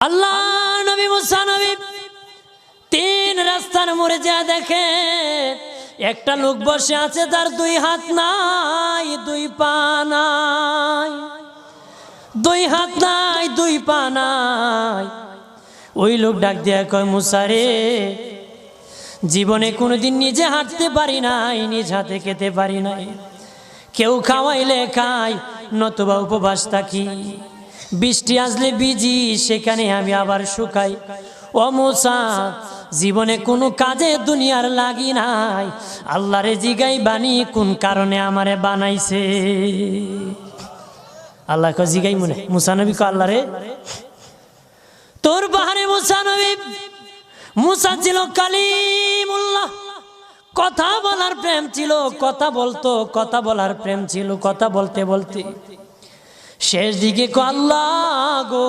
আল্লাহ নবী মুসা নবী তিন রাস্তার মোড়ে যা দেখে একটা লোক বসে আছে, তার দুই হাত নাই, দুই পা নাই, দুই হাত নাই, দুই পা নাই। ওই লোক ডাক দিয়া কয়, মুসা রে, জীবনে কোনোদিন নিজে হাঁটতে পারি নাই, নিজ হাতে খেতে পারি নাই, কেউ খাওয়াইলে খাই, নতুবা উপবাস থাকি, বৃষ্টি আসলে ভিজি, সেখানে আমি আবার শুকাই। ও মুসা, জীবনে কোনো কাজে দুনিয়ার লাগি নাই, আল্লাহরে জিগাই বানি কোন কারণে আমারে বানাইছে। আল্লাহ কে জিগাই মনে মুসা নবী কো, আল্লাহ রে তোর বাহারে মুসা নবী। মুসা ছিল কালিমুল্লাহ, কথা বলার প্রেম ছিল, কথা বলতো, কথা বলার প্রেম ছিল। কথা বলতে বলতে শেষ দিকে কো, আল্লাহ গো